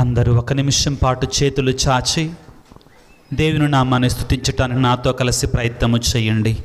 అందరూ ఒక నిమిషం పాటు చేతులు చాచి దేవుని నామాన్ని స్తుతించటానికి నాతో కలిసి ప్రయత్నము చేయండి.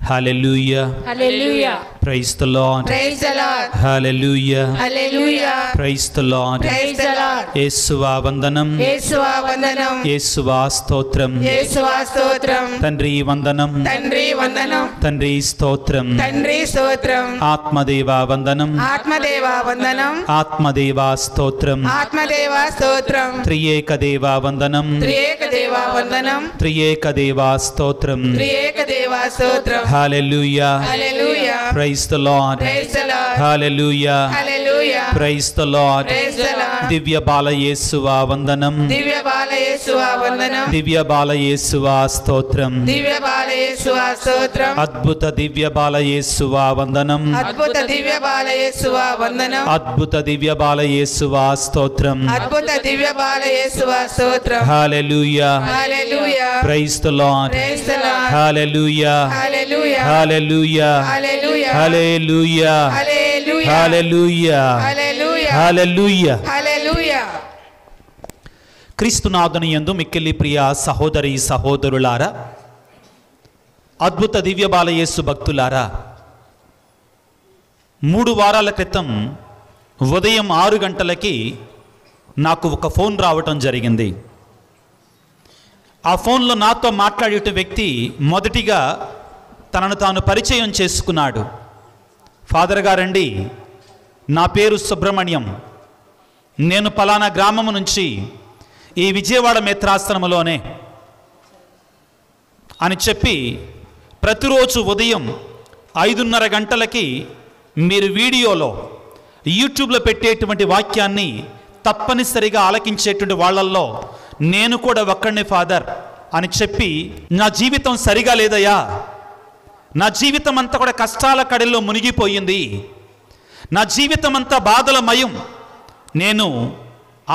హల్లెలూయా, హల్లెలూయా, praise the Lord, praise the Lord, హల్లెలూయా, హల్లెలూయా, praise the Lord, praise the Lord. యేసువా వందనం, యేసువా వందనం, యేసువా స్తోత్రం, యేసువా స్తోత్రం. తండ్రి వందనం, తండ్రి వందనం, తండ్రి స్తోత్రం, తండ్రి స్తోత్రం. ఆత్మదేవా వందనం, ఆత్మదేవా వందనం, ఆత్మదేవా స్తోత్రం, ఆత్మదేవా స్తోత్రం. త్రియేక దేవా వందనం, త్రియేక దేవా వందనం, త్రియేక దేవా స్తోత్రం, త్రియేక దేవా స్తోత్రం. హల్లెలూయా, హల్లెలూయా, praise the Lord, praise the Lord, హల్లెలూయా, హల్లెలూయా, praise the Lord. Praise the Lord. దివ్య బాల యేసువా వందనం, దివ్య బాల యేసువా వందనం, దివ్య బాల యేసువా స్తోత్రం, దివ్య బాల యేసువా స్తోత్రం. అద్భుత దివ్య బాల యేసువా వందనం, అద్భుత దివ్య బాల యేసువా వందనం, అద్భుత దివ్య బాల యేసువా స్తోత్రం, అద్భుత దివ్య బాల యేసువా స్తోత్రం. హల్లెలూయా, హల్లెలూయా, praise the Lord, praise the Lord. హల్లెలూయా, హల్లెలూయా, హల్లెలూయా, హల్లెలూయా, హల్లెలూయా, హల్లెలూయా, హల్లెలూయా, హల్లెలూయా, హల్లెలూయా. హల్లెలూయా. క్రీస్తునాథుని యందు మిక్కిలి ప్రియ సహోదరి సహోదరులారా, అద్భుత దివ్య బాల యేసు భక్తులారా, 3 వారాల క్రితం ఉదయం 6 గంటలకి నాకు ఒక ఫోన్ రావటం జరిగింది. ఆ ఫోన్లో నాతో మాట్లాడే వ్యక్తి మొదటిగా తనను తాను పరిచయం చేసుకున్నాడు. ఫాదర్ గారండి, నా పేరు సుబ్రహ్మణ్యం, నేను పలానా గ్రామం నుంచి ఈ విజయవాడ మిత్రాశ్రమంలోనే అని చెప్పి, ప్రతిరోజు ఉదయం 5:30 గంటలకి మీరు వీడియోలో యూట్యూబ్లో పెట్టేటువంటి వాక్యాన్ని తప్పనిసరిగా ఆలకించేటువంటి వాళ్ళల్లో నేను కూడా ఒక్కడిని ఫాదర్ అని చెప్పి, నా జీవితం సరిగా లేదయ్యా, నా జీవితం అంతా కూడా కష్టాల కడల్లో మునిగిపోయింది, నా జీవితం అంతా బాధలమయం, నేను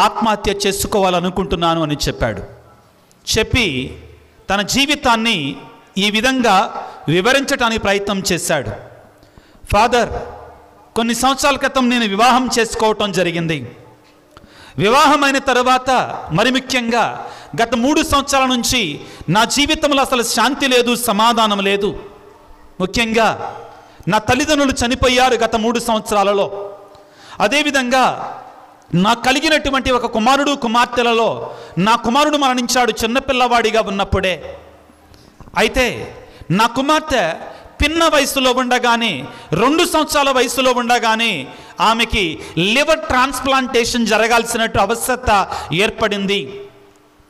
ఆత్మహత్య చేసుకోవాలనుకుంటున్నాను అని చెప్పాడు. చెప్పి తన జీవితాన్ని ఈ విధంగా వివరించడానికి ప్రయత్నం చేశాడు. ఫాదర్, కొన్ని సంవత్సరాల క్రితం నేను వివాహం చేసుకోవటం జరిగింది. వివాహమైన తర్వాత మరి ముఖ్యంగా గత 3 సంవత్సరాల నుంచి నా జీవితంలో అసలు శాంతి లేదు, సమాధానం లేదు. ముఖ్యంగా నా తల్లిదండ్రులు చనిపోయారు గత 3 సంవత్సరాలలో. అదేవిధంగా నాకు కలిగినటువంటి ఒక కుమారుడు కుమార్తెలలో నా కుమారుడు మరణించాడు చిన్నపిల్లవాడిగా ఉన్నప్పుడే. అయితే నా కుమార్తె పిన్న వయసులో ఉండగానే, 2 సంవత్సరాల వయసులో ఉండగానే ఆమెకి లివర్ ట్రాన్స్ప్లాంటేషన్ జరగాల్సినట్టు అవసరత ఏర్పడింది,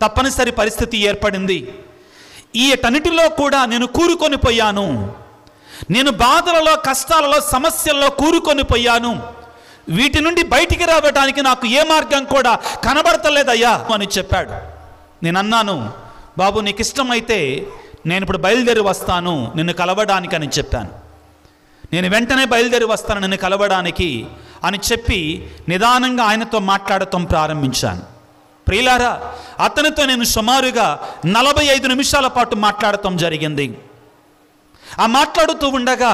తప్పనిసరి పరిస్థితి ఏర్పడింది. ఈటన్నిటిలో కూడా నేను కూరుకొని పోయాను. నేను బాధలలో, కష్టాలలో, సమస్యల్లో కూరుకొని పోయాను. వీటి నుండి బయటికి రావడానికి నాకు ఏ మార్గం కూడా కనబడతలేదయ్యా అని చెప్పాడు. నేను అన్నాను, బాబు నీకు ఇష్టమైతే నేను ఇప్పుడు బయలుదేరి వస్తాను నిన్ను కలవడానికి అని చెప్పాను. నేను వెంటనే బయలుదేరి వస్తాను నిన్ను కలవడానికి అని చెప్పి నిదానంగా ఆయనతో మాట్లాడటం ప్రారంభించాను. ప్రియులారా, అతనితో నేను సుమారుగా 45 నిమిషాల పాటు మాట్లాడటం జరిగింది. ఆ మాట్లాడుతూ ఉండగా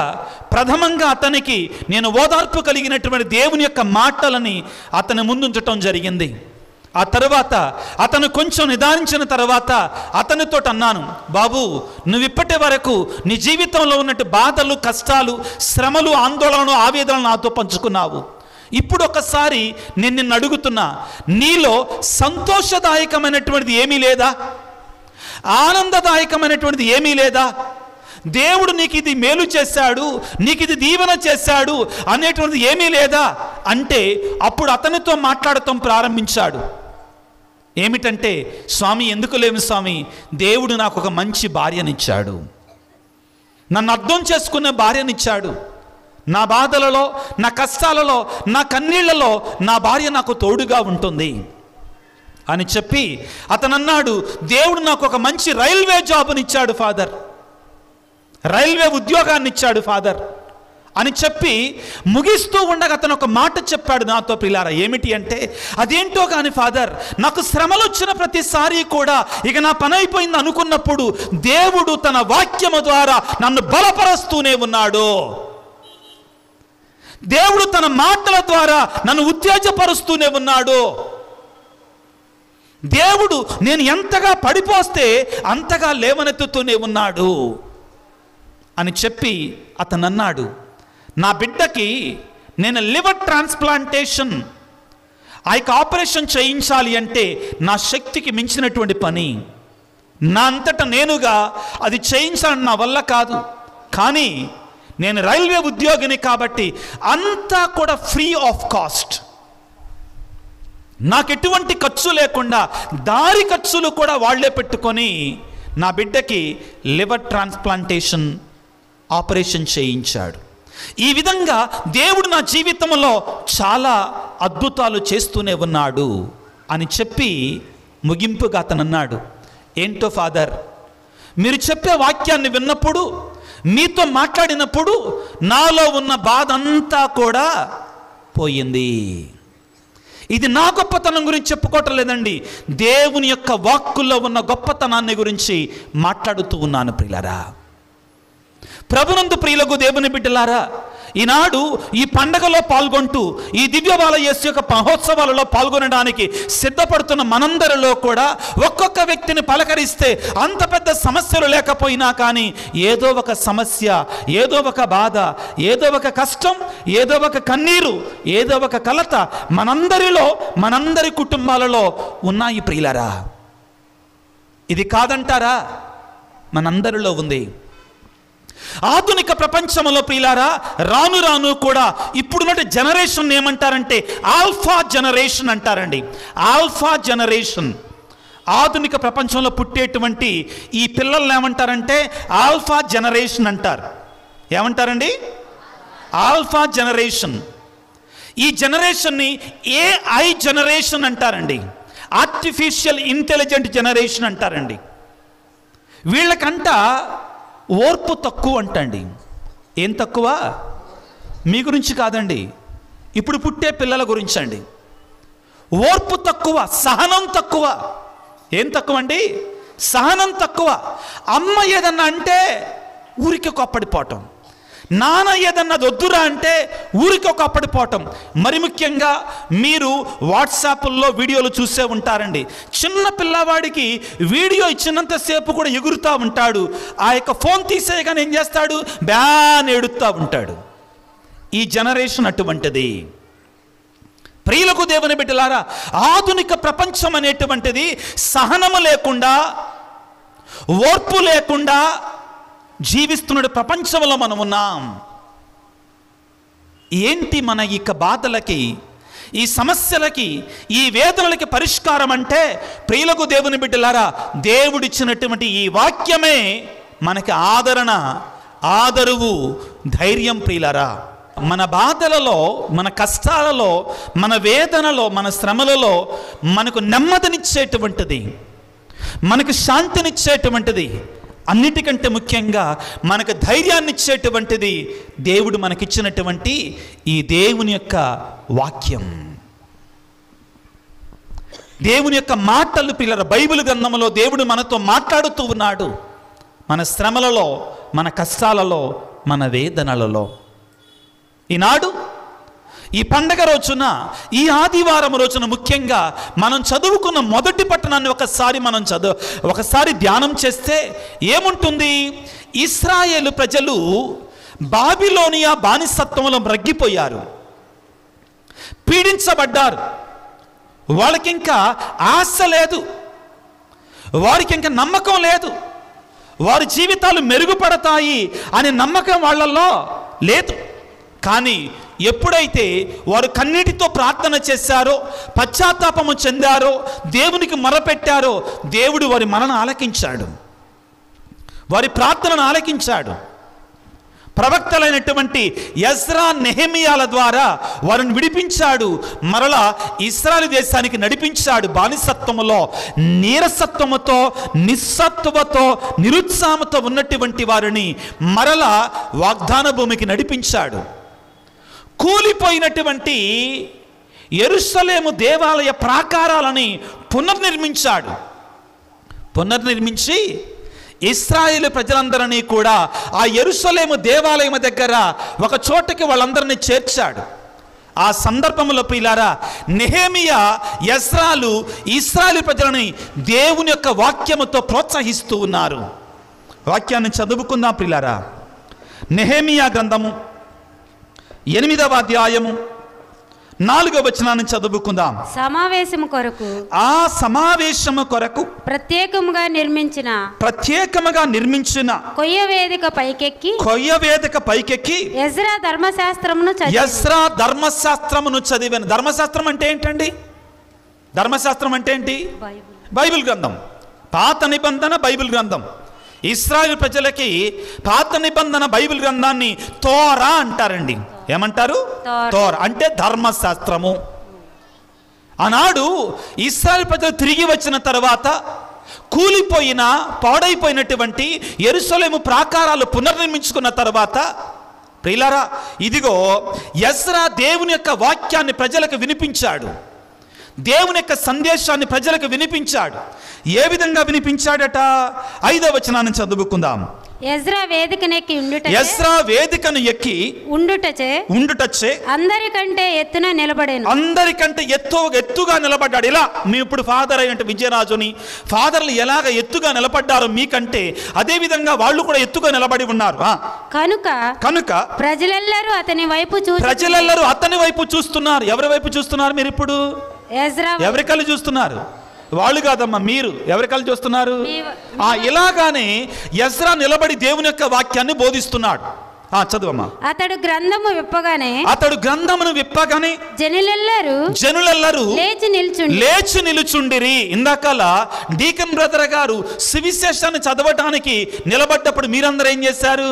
ప్రథమంగా అతనికి నేను ఓదార్పు కలిగినటువంటి దేవుని యొక్క మాటలని అతని ముందుంచటం జరిగింది. ఆ తర్వాత అతను కొంచెం నిదానించిన తర్వాత అతనితో అన్నాను, బాబు నువ్వు ఇప్పటి వరకు నీ జీవితంలో ఉన్నట్టు బాధలు, కష్టాలు, శ్రమలు, ఆందోళనలు, ఆవేదనలు నాతో పంచుకున్నావు. ఇప్పుడు ఒకసారి నేను నిన్ను అడుగుతున్నా, నీలో సంతోషదాయకమైనటువంటిది ఏమీ లేదా? ఆనందదాయకమైనటువంటిది ఏమీ లేదా? దేవుడు నీకు ఇది మేలు చేశాడు, నీకు ఇది దీవెన చేశాడు అనేటువంటిది ఏమీ లేదా అంటే అప్పుడు అతనితో మాట్లాడటం ప్రారంభించాడు. ఏమిటంటే, స్వామి ఎందుకు లేవు స్వామి, దేవుడు నాకు ఒక మంచి భార్యనిచ్చాడు, నన్ను అర్థం చేసుకునే భార్యనిచ్చాడు, నా బాధలలో, నా కష్టాలలో, నా కన్నీళ్లలో నా భార్య నాకు తోడుగా ఉంటుంది అని చెప్పి అతను అన్నాడు, దేవుడు నాకు ఒక మంచి రైల్వే జాబ్నిచ్చాడు ఫాదర్, రైల్వే ఉద్యోగాన్ని ఇచ్చాడు ఫాదర్ అని చెప్పి ముగిస్తూ ఉండగా అతను ఒక మాట చెప్పాడు నాతో. ప్రియులారా, ఏమిటి అంటే, అదేంటో కానీ ఫాదర్, నాకు శ్రమలు వచ్చిన ప్రతిసారి కూడా ఇక నా పని అయిపోయింది అనుకున్నప్పుడు దేవుడు తన వాక్యము ద్వారా నన్ను బలపరుస్తూనే ఉన్నాడు. దేవుడు తన మాటల ద్వారా నన్ను ఉత్తేజపరుస్తూనే ఉన్నాడు. దేవుడు నేను ఎంతగా పడిపోస్తే అంతగా లేవనెత్తుతూనే ఉన్నాడు అని చెప్పి అతను అన్నాడు, నా బిడ్డకి నేను లివర్ ట్రాన్స్ప్లాంటేషన్ ఆ యొక్క ఆపరేషన్ చేయించాలి అంటే నా శక్తికి మించినటువంటి పని, నా అంతటా నేనుగా అది చేయించాలని నా వల్ల కాదు. కానీ నేను రైల్వే ఉద్యోగిని కాబట్టి అంతా కూడా ఫ్రీ ఆఫ్ కాస్ట్, నాకు ఎటువంటి ఖర్చు లేకుండా దారి ఖర్చులు కూడా వాళ్లే పెట్టుకొని నా బిడ్డకి లివర్ ట్రాన్స్ప్లాంటేషన్ ఆపరేషన్ చేయించాడు. ఈ విధంగా దేవుడు నా జీవితంలో చాలా అద్భుతాలు చేస్తూనే ఉన్నాడు అని చెప్పి ముగింపుగా అతను అన్నాడు, ఏంటో ఫాదర్, మీరు చెప్పే వాక్యాన్ని విన్నప్పుడు, మీతో మాట్లాడినప్పుడు నాలో ఉన్న బాధ అంతా కూడా పోయింది. ఇది నా గొప్పతనం గురించి చెప్పుకోవటం లేదండి, దేవుని యొక్క వాక్కుల్లో ఉన్న గొప్పతనాన్ని గురించి మాట్లాడుతూ ఉన్నాను. ప్రియులారా, ప్రభునందు ప్రియులకు దేవుని బిడ్డలారా, ఈనాడు ఈ పండగలో పాల్గొంటూ ఈ దివ్యబాల యేసు యొక్క మహోత్సవాలలో పాల్గొనడానికి సిద్ధపడుతున్న మనందరిలో కూడా ఒక్కొక్క వ్యక్తిని పలకరిస్తే అంత పెద్ద సమస్యలు లేకపోయినా కానీ ఏదో ఒక సమస్య, ఏదో ఒక బాధ, ఏదో ఒక కష్టం, ఏదో ఒక కన్నీరు, ఏదో ఒక కలత మనందరిలో, మనందరి కుటుంబాలలో ఉన్నాయి. ప్రియులారా, ఇది కాదంటారా? మనందరిలో ఉంది. ఆధునిక ప్రపంచంలో ప్రియులారా, రాను రాను కూడా ఇప్పుడున్న జనరేషన్ ఏమంటారంటే ఆల్ఫా జనరేషన్ అంటారండి. ఆల్ఫా జనరేషన్, ఆధునిక ప్రపంచంలో పుట్టేటువంటి ఈ పిల్లల్ని ఏమంటారంటే ఆల్ఫా జనరేషన్ అంటారు. ఏమంటారండి? Alpha generation. ఈ జనరేషన్ని ఏఐ జనరేషన్ అంటారండి, ఆర్టిఫిషియల్ ఇంటెలిజెంట్ జనరేషన్ అంటారండి. వీళ్ళకంట ఓర్పు తక్కువ అంటండి. ఏం తక్కువ? మీ గురించి కాదండి, ఇప్పుడు పుట్టే పిల్లల గురించి అండి. ఓర్పు తక్కువ, సహనం తక్కువ. ఏం తక్కువ అండి? సహనం తక్కువ. అమ్మ ఏదన్నా అంటే ఊరికి కోప్పడిపోవటం, నాన్న ఏదన్నా వద్దురా అంటే ఊరికి కోప్పడిపోవటం. మరి ముఖ్యంగా మీరు వాట్సాప్ల్లో వీడియోలు చూసే ఉంటారండి. చిన్న పిల్లవాడికి వీడియో ఇచ్చినంతసేపు కూడా ఎగురుతూ ఉంటాడు, ఆ యొక్క ఫోన్ తీసేయగానే ఏం చేస్తాడు? బ్యాన్ ఎడుతూ ఉంటాడు. ఈ జనరేషన్ అటువంటిది. ప్రియులకు దేవుని బిడ్డలారా, ఆధునిక ప్రపంచం అనేటువంటిది సహనము లేకుండా, ఓర్పు లేకుండా జీవిస్తున్న ప్రపంచంలో మనం ఉన్నాం. ఏంటి మన ఈ బాధలకి, ఈ సమస్యలకి, ఈ వేదనలకి పరిష్కారం అంటే ప్రియులకు దేవుని బిడ్డలారా, దేవుడిచ్చినటువంటి ఈ వాక్యమే మనకి ఆదరణ, ఆదరువు, ధైర్యం. ప్రియులారా, మన బాధలలో, మన కష్టాలలో, మన వేదనలో, మన శ్రమలలో మనకు నెమ్మదినిచ్చేటువంటిది, మనకు శాంతినిచ్చేటువంటిది, అన్నిటికంటే ముఖ్యంగా మనకు ధైర్యాన్ని ఇచ్చేటువంటిది దేవుడు మనకిచ్చినటువంటి ఈ దేవుని యొక్క వాక్యం, దేవుని యొక్క మాటలు. పిల్లల బైబిల్ గ్రంథంలో దేవుడు మనతో మాట్లాడుతూ ఉన్నాడు. మన శ్రమలలో, మన కష్టాలలో, మన వేదనలలో. ఈనాడు ఈ పండగ రోజున, ఈ ఆదివారం రోజున ముఖ్యంగా మనం చదువుకున్న మొదటి పట్టణాన్ని ఒకసారి ధ్యానం చేస్తే ఏముంటుంది? ఇశ్రాయేలు ప్రజలు బాబిలోనియా బానిసత్వంలో మ్రగ్గిపోయారు, పీడించబడ్డారు. వాళ్ళకింకా ఆశ లేదు, వారికి ఇంకా నమ్మకం లేదు, వారి జీవితాలు మెరుగుపడతాయి అనే నమ్మకం వాళ్ళల్లో లేదు. కానీ ఎప్పుడైతే వారు కన్నీటితో ప్రార్థన చేశారో, పశ్చాత్తాపము చెందారో, దేవునికి మొరపెట్టారో, దేవుడు వారి మనను ఆలకించాడు, వారి ప్రార్థనను ఆలకించాడు. ప్రవక్తలైనటువంటి ఎజ్రా, నెహెమియాల ద్వారా వారిని విడిపించాడు, మరలా ఇశ్రాయేలు దేశానికి నడిపించాడు. బానిసత్వములో నీరసత్వముతో, నిస్సత్వతో, నిరుత్సాహంతో ఉన్నటువంటి వారిని మరలా వాగ్దాన భూమికి నడిపించాడు. కూలిపోయినటువంటి యెరూషలేము దేవాలయ ప్రాకారాలని పునర్నిర్మించి ఇశ్రాయేలు ప్రజలందరినీ కూడా ఆ యెరూషలేము దేవాలయం దగ్గర ఒక చోటకి వాళ్ళందరినీ చేర్చాడు. ఆ సందర్భంలో ప్రియులారా నెహెమీయా, ఎజ్రాలు ఇశ్రాయేలు ప్రజలని దేవుని యొక్క వాక్యముతో ప్రోత్సహిస్తూ ఉన్నారు. వాక్యాన్ని చదువుకుందాం ప్రియులారా. నెహెమీయా గ్రంథము 8వ అధ్యాయము 4వ వచనాన్ని చదువుకుందాం. సమావేశము కొరకు ఆ సమావేశము కొరకు ప్రత్యేకముగా నిర్మించిన కొయ్య వేదిక పైకెక్కి ఎజ్రా ధర్మశాస్త్రమును చదివాను. ధర్మశాస్త్రం అంటే ఏంటండి? ధర్మశాస్త్రం అంటే ఏంటి? బైబిల్ గ్రంథం. పాత నిబంధన బైబిల్ గ్రంథం. ఇశ్రాయేలు ప్రజలకి పాత నిబంధన బైబిల్ గ్రంథాన్ని తోరా అంటారండి. ఏమంటారు? తోరా అంటే ధర్మశాస్త్రము. ఆనాడు ఇశ్రాయేలు ప్రజలు తిరిగి వచ్చిన తర్వాత కూలిపోయిన పాడైపోయినటువంటి యెరూషలేము ప్రాకారాలు పునర్నిర్మించుకున్న తర్వాత ప్రియులారా, ఇదిగో ఎజ్రా దేవుని యొక్క వాక్యాన్ని ప్రజలకు వినిపించాడు. దేవుని యొక్క సందేశాన్ని ప్రజలకు వినిపించాడు. ఏ విధంగా వినిపించాడట? 5వ వచనాన్ని చదువుకుందాం. ఎజ్రా వేదికను ఎక్కి ఉండుటచే అందరికంటే ఎత్తున నిలబడేను. అందరికంటే ఎత్తుగా నిలబడ్డాడు. ఇలా మీ ఇప్పుడు ఫాదర్ అయినట్టు విజయరాజుని ఫాదర్లు ఎలాగ ఎత్తుగా నిలబడ్డారో మీకంటే అదే విధంగా వాళ్ళు కూడా ఎత్తుగా నిలబడి ఉన్నారు. కనుక ప్రజలెల్లరూ అతని వైపు చూస్తున్నారు. ఎవరి వైపు చూస్తున్నారు? మీరు ఇప్పుడు ఎవరి కళ్ళు చూస్తున్నారు? వాళ్ళు కాదమ్మా, మీరు ఎవరి కళ్ళు చూస్తున్నారు? ఇలాగానే ఎజ్రా నిలబడి దేవుని యొక్క వాక్యాన్ని బోధిస్తున్నాడు. చదువమ్మా. అతడు గ్రంథమును విప్పగానే జనులెల్లరూ లేచి నిలుచుండిరి. ఇందాకల డీకన్ బ్రదర్ గారు సువిశేషాన్ని చదవటానికి నిలబడ్డప్పుడు మీరందరూ ఏం చేశారు?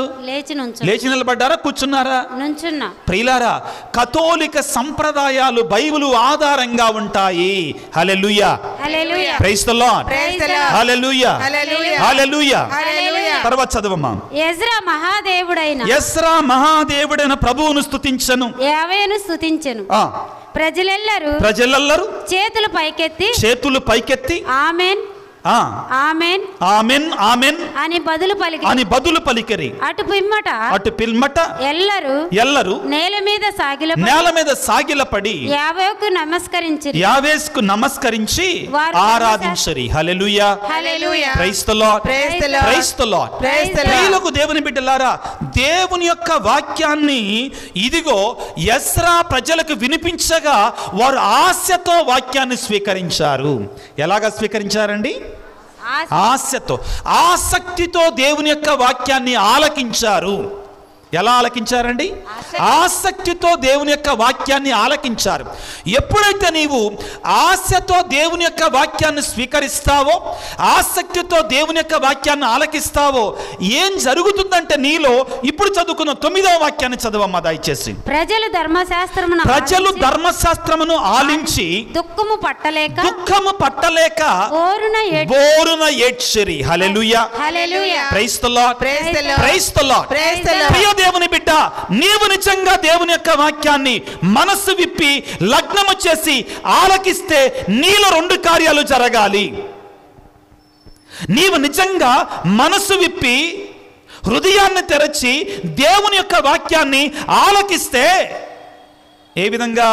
లేచి నిలబడ్డారా? కూర్చున్నారా? ప్రియులారా, కథోలిక సంప్రదాయాలు బైబిలు ఆధారంగా ఉంటాయి. హల్లెలూయా, ప్రైజ్ ది లార్డ్, హల్లెలూయా, హల్లెలూయా. తర్వాత చదవమ్మా. ఎజ్రా మహాదేవుడైన ప్రభువును స్తుతించెను, యెహోవాను స్తుతించెను. ప్రజలెల్లరూ చేతులు పైకెత్తి ఆమేన్ ఆమేన్ ఆమేన్ ఆమేన్ అని బదులు పలికిరి. అటు పిమ్మట ఎల్లరూ నేల మీద సాగిలపడి యావేకు నమస్కరించి ఆరాధించరి. హల్లెలూయా, praise the Lord, praise the Lord. ప్రియులకు దేవుని బిడ్డలారా, దేవుని యొక్క వాక్యాన్ని ఇదిగో ఎజ్రా ప్రజలకు వినిపించగా వారు ఆశతో వాక్యాన్ని స్వీకరించారు. ఎలాగా స్వీకరించారండి? ఆశతో, ఆసక్తితో దేవుని యొక్క వాక్యాన్ని ఆలకించారు. ఎలా ఆలకించారండి? ఆసక్తితో దేవుని యొక్క వాక్యాన్ని ఆలకించారు. ఎప్పుడైతే నీవు ఆశతో దేవుని యొక్క వాక్యాన్ని స్వీకరిస్తావో, ఆసక్తితో దేవుని యొక్క వాక్యాన్ని ఆలకిస్తావో, ఏం జరుగుతుందంటే నీలో ఇప్పుడు చదువుకున్న 9వ వాక్యాన్ని చదవమ్మా దయచేసి. ప్రజలు ధర్మశాస్త్రమును ఆలించి దుఃఖము పట్టలేక బోరున ఏడ్చిరి. హల్లెలూయా, praise the Lord, praise the Lord. దేవుని బిడ్డ, నీవు నిజంగా దేవుని యొక్క వాక్యాన్ని మనస్సు విప్పి లగ్నము చేసి ఆలకిస్తే నీలో 2 కార్యాలు జరగాలి. నీవు నిజంగా మనస్సు విప్పి హృదయాన్ని తెరచి దేవుని యొక్క వాక్యాన్ని ఆలకిస్తే, ఏ విధంగా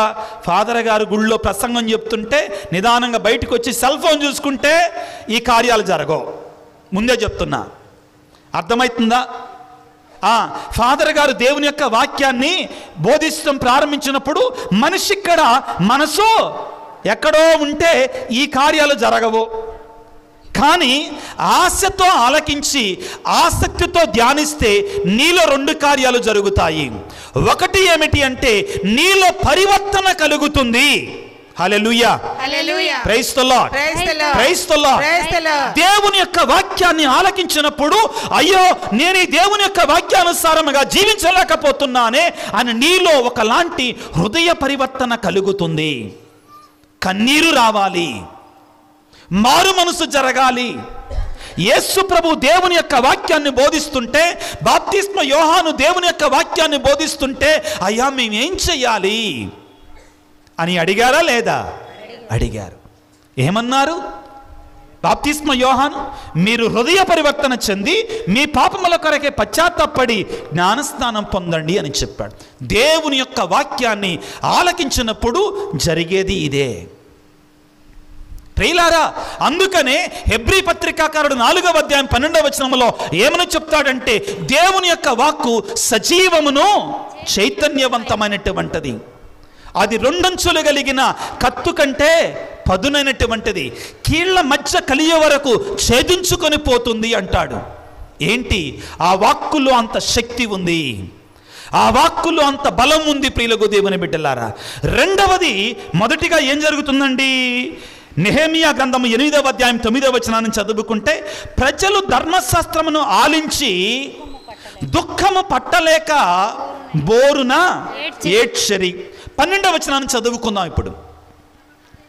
ఫాదర్ గారు గుళ్ళో ప్రసంగం చెప్తుంటే నిదానంగా బయటకు వచ్చి సెల్ ఫోన్ చూసుకుంటే ఈ కార్యాలు జరగవు. ముందే చెప్తున్నా, అర్థమవుతుందా? ఫాదర్ గారు దేవుని యొక్క వాక్యాన్ని బోధించడం ప్రారంభించినప్పుడు మనిషి ఇక్కడ మనసు ఎక్కడో ఉంటే ఈ కార్యాలు జరగవు. కానీ ఆశతో ఆలకించి ఆసక్తితో ధ్యానిస్తే నీలో 2 కార్యాలు జరుగుతాయి. ఒకటి ఏమిటి అంటే నీలో పరివర్తన కలుగుతుంది. హల్లెలూయా, praise the Lord, praise the Lord. దేవుని యొక్క వాక్యాన్ని ఆలకించినప్పుడు అయ్యో నేను ఈ దేవుని యొక్క వాక్యానుసారముగా జీవించలేకపోతున్నానే అని నీలో ఒకలాంటి హృదయ పరివర్తన కలుగుతుంది. కన్నీరు రావాలి, మారు మనసు జరగాలి. యేసు ప్రభు దేవుని యొక్క వాక్యాన్ని బోధిస్తుంటే, బాప్తిస్మ యోహాను దేవుని యొక్క వాక్యాన్ని బోధిస్తుంటే అయ్యా మేమేం చెయ్యాలి అని అడిగారా లేదా? అడిగారు. ఏమన్నారు? బాప్తిస్మ యోహాను, మీరు హృదయ పరివర్తన చెంది మీ పాపముల కొరకే పశ్చాత్తాపడి జ్ఞానస్నానం పొందండి అని చెప్పాడు. దేవుని యొక్క వాక్యాన్ని ఆలకించినప్పుడు జరిగేది ఇదే ప్రియులారా. అందుకనే హెబ్రీ పత్రికాకారుడు 4వ అధ్యాయం 12వ వచనంలో ఏమని చెప్తాడంటే, దేవుని యొక్క వాక్కు సజీవమును చైతన్యవంతమైనటువంటిది, అది రెండంచులు కలిగిన కత్తు కంటే పదునైనటువంటిది, కీళ్ల మధ్య కలియ వరకు ఛేదించుకొని పోతుంది అంటాడు. ఏంటి? ఆ వాక్కులో అంత శక్తి ఉంది, ఆ వాక్కులో అంత బలం ఉంది ప్రియులకు దేవుని బిడ్డలారా. రెండవది, మొదటిగా ఏం జరుగుతుందండి? నెహెమియా గ్రంథము 8వ అధ్యాయం 9వ వచనాన్ని చదువుకుంటే, ప్రజలు ధర్మశాస్త్రమును ఆలించి దుఃఖము పట్టలేక బోరున ఏడ్చెరి. 12వ వచనాన్ని చదువుకుందాం ఇప్పుడు.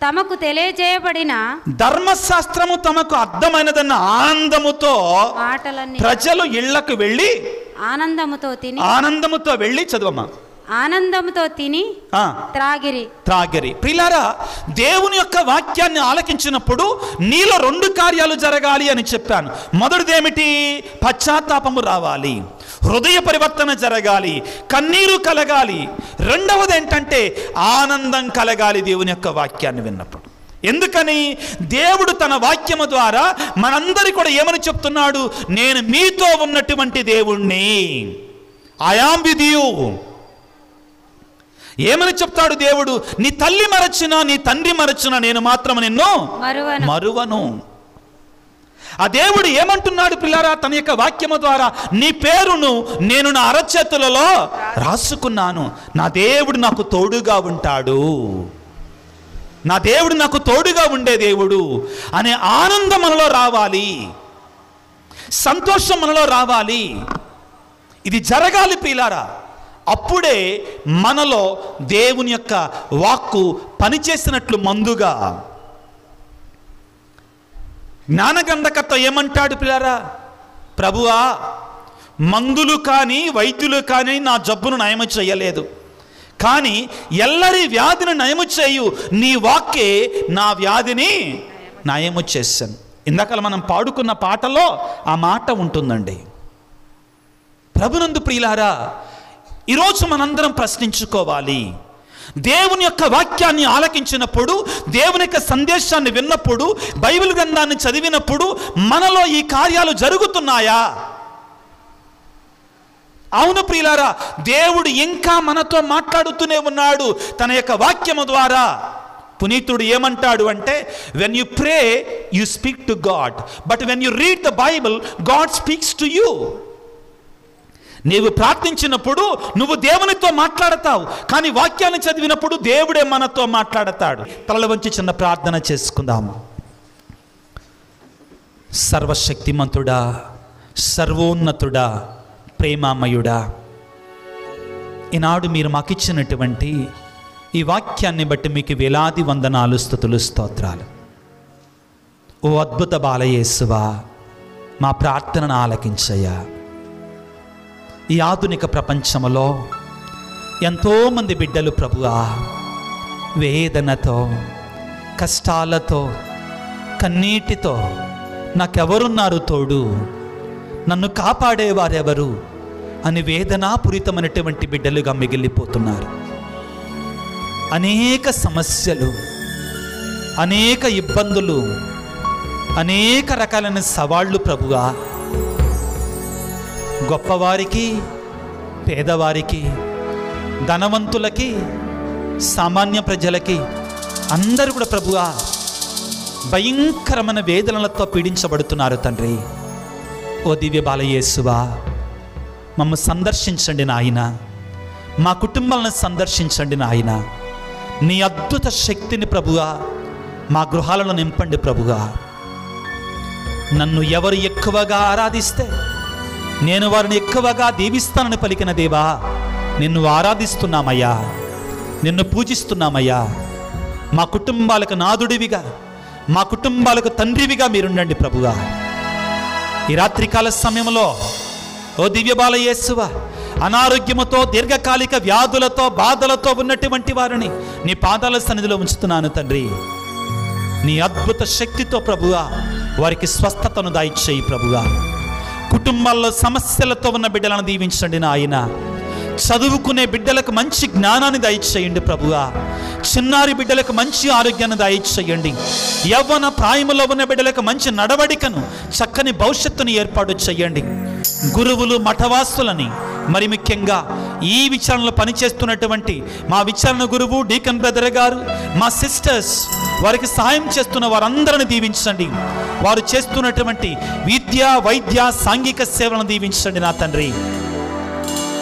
తమకు తెలియజేయబడిన ధర్మశాస్త్రము తమకు అర్థమైనదన్న ఆనందముతో ప్రజలు ఇళ్లకు వెళ్ళి ఆనందముతో వెళ్ళి చదువమ్మా ఆనందముతో తిని త్రాగిరి. ప్రియులారా, దేవుని యొక్క వాక్యాన్ని ఆలకించినప్పుడు నీలో 2 కార్యాలు జరగాలి అని చెప్పాను. మొదటిది ఏమిటి? పశ్చాత్తాపము రావాలి, హృదయ పరివర్తన జరగాలి, కన్నీరు కలగాలి. రెండవది ఏంటంటే ఆనందం కలగాలి దేవుని యొక్క వాక్యాన్ని విన్నప్పుడు. ఎందుకని? దేవుడు తన వాక్యము ద్వారా మనందరి కూడా ఏమని చెప్తున్నాడు? నేను మీతో ఉన్నటువంటి దేవుణ్ణి, ఐ యామ్ విత్ యు. ఏమని చెప్తాడు దేవుడు? నీ తల్లి మరచినా నీ తండ్రి మరచినా నేను మాత్రం నిన్ను మరువను. ఆ దేవుడు ఏమంటున్నాడు పిల్లారా తన యొక్క వాక్యము ద్వారా? నీ పేరును నేను నా అరచేతులలో రాసుకున్నాను, నా దేవుడు నాకు తోడుగా ఉంటాడు, నా దేవుడు నాకు తోడుగా ఉండే దేవుడు అనే ఆనందం మనలో రావాలి, సంతోషం మనలో రావాలి. ఇది జరగాలి ప్రియులారా. అప్పుడే మనలో దేవుని యొక్క వాక్కు పనిచేసినట్లు. మందుగా జ్ఞానగంధకర్త ఏమంటాడు పిల్లారా? ప్రభువా, మందులు కానీ వైద్యులు కానీ నా జబ్బును నయము చేయలేదు, కానీ ఎల్లరి వ్యాధిని నయము చేయు నీ వాక్కే నా వ్యాధిని నయము చేశాను. ఇందాక మనం పాడుకున్న పాటలో ఆ మాట ఉంటుందండి. ప్రభునందు ప్రియులారా, ఈరోజు మనందరం ప్రశ్నించుకోవాలి. దేవుని యొక్క వాక్యాన్ని ఆలకించినప్పుడు, దేవుని యొక్క సందేశాన్ని విన్నప్పుడు, బైబిల్ గ్రంథాన్ని చదివినప్పుడు మనలో ఈ కార్యాలు జరుగుతున్నాయా? అవును ప్రియులారా, దేవుడు ఇంకా మనతో మాట్లాడుతూనే ఉన్నాడు తన యొక్క వాక్యము ద్వారా. పునీతుడు ఏమంటాడు అంటే, when you pray you speak to God, but when you read the Bible God speaks to you. నీవు ప్రార్థించినప్పుడు నువ్వు దేవునితో మాట్లాడతావు, కానీ వాక్యాన్ని చదివినప్పుడు దేవుడే మనతో మాట్లాడతాడు. తలల వంచి చిన్న ప్రార్థన చేసుకుందాము. సర్వశక్తిమంతుడా, సర్వోన్నతుడా, ప్రేమామయుడా, ఈనాడు మీరు మాకిచ్చినటువంటి ఈ వాక్యాన్ని బట్టి మీకు వేలాది వందనాలు, స్తుతులు, స్తోత్రాలు. ఓ అద్భుత బాలయేసువా, మా ప్రార్థనను ఆలకించయ్యా. ఈ ఆధునిక ప్రపంచంలో ఎంతోమంది బిడ్డలు ప్రభువా వేదనతో, కష్టాలతో, కన్నీటితో నాకెవరున్నారు తోడు, నన్ను కాపాడేవారెవరు అని వేదనాపూరితమైనటువంటి బిడ్డలుగా మిగిలిపోతున్నారు. అనేక సమస్యలు, అనేక ఇబ్బందులు, అనేక రకాలైన సవాళ్ళు ప్రభువా, గొప్పవారికి, పేదవారికి, ధనవంతులకి, సామాన్య ప్రజలకి అందరూ కూడా ప్రభువా భయంకరమైన వేదనలతో పీడించబడుతున్నారు తండ్రి. ఓ దివ్య బాలయేసువా, మమ్మ సందర్శించండి నాయన, మా కుటుంబాలను సందర్శించండి నాయన. నీ అద్భుత శక్తిని ప్రభువా మా గృహాలను నింపండి ప్రభువా. నన్ను ఎవరు ఎక్కువగా ఆరాధిస్తే నేను వారిని ఎక్కువగా దీవిస్తానని పలికిన దేవా, నిన్ను ఆరాధిస్తున్నామయ్యా, నిన్ను పూజిస్తున్నామయ్యా. మా కుటుంబాలకు నాదుడివిగా, మా కుటుంబాలకు తండ్రివిగా మీరుండండి ప్రభువా. ఈ రాత్రికాల సమయంలో ఓ దివ్య బాలయేసువా, అనారోగ్యముతో, దీర్ఘకాలిక వ్యాధులతో, బాధలతో ఉన్నటువంటి వారిని నీ పాదాల సన్నిధిలో ఉంచుతున్నాను తండ్రి. నీ అద్భుత శక్తితో ప్రభువా వారికి స్వస్థతను దయచేయి ప్రభువా. కుటుంబాల్లో సమస్యలతో ఉన్న బిడ్డలను దీవించండి నాయన. చదువుకునే బిడ్డలకు మంచి జ్ఞానాన్ని దయచేయండి ప్రభువా. చిన్నారి బిడ్డలకు మంచి ఆరోగ్యాన్ని దయచేయండి. యవ్వన ప్రాయములో ఉన్న బిడ్డలకు మంచి నడవడికను, చక్కని భవిష్యత్తును ఏర్పాటు చేయండి. గురువులు మఠవాసులని, మరి ముఖ్యంగా ఈ విచారణలో పనిచేస్తున్నటువంటి మా విచారణ గురువు డీకన్ బ్రదర్ గారు, మా సిస్టర్స్, వారికి సహాయం చేస్తున్న వారందరిని దీవించండి. వారు చేస్తున్నటువంటి విద్య, వైద్య, సాంఘిక సేవలను దీవించండి నా తండ్రి.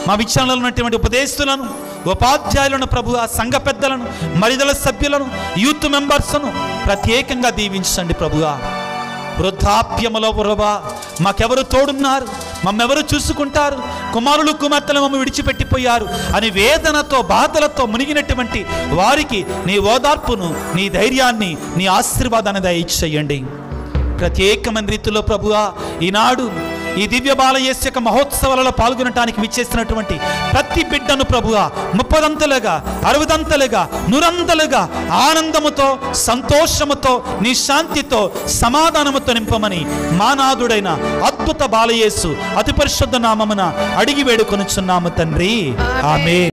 మా విచారణలో ఉన్నటువంటి ఉపదేశులను, ఉపాధ్యాయులను ప్రభు, ఆ సంఘ పెద్దలను, మరిదల సభ్యులను, యూత్ మెంబర్స్ను ప్రత్యేకంగా దీవించండి ప్రభువా. వృద్ధాప్యములో ప్రభా మాకెవరు తోడున్నారు, మమ్మెవరు చూసుకుంటారు, కుమారులు కుమార్తెలు మమ్మ విడిచిపెట్టిపోయారు అని వేదనతో బాధలతో మునిగినటువంటి వారికి నీ ఓదార్పును, నీ ధైర్యాన్ని, నీ ఆశీర్వాదాన్ని దయచేయండి. ప్రత్యేకమైన రీతిలో ప్రభువా ఈనాడు ఈ దివ్య బాలయేసు యొక్క మహోత్సవాలలో పాల్గొనడానికి విచ్చేసినటువంటి ప్రతి బిడ్డను ప్రభువా 30 60 100 ఆనందముతో, సంతోషముతో, నీ శాంతితో, సమాధానముతో నింపమని మానాథుడైన అద్భుత బాలయేసు అతి పరిశుద్ధ నామమున అడిగి వేడుకొనుచున్నాము తండ్రి. ఆమేన్.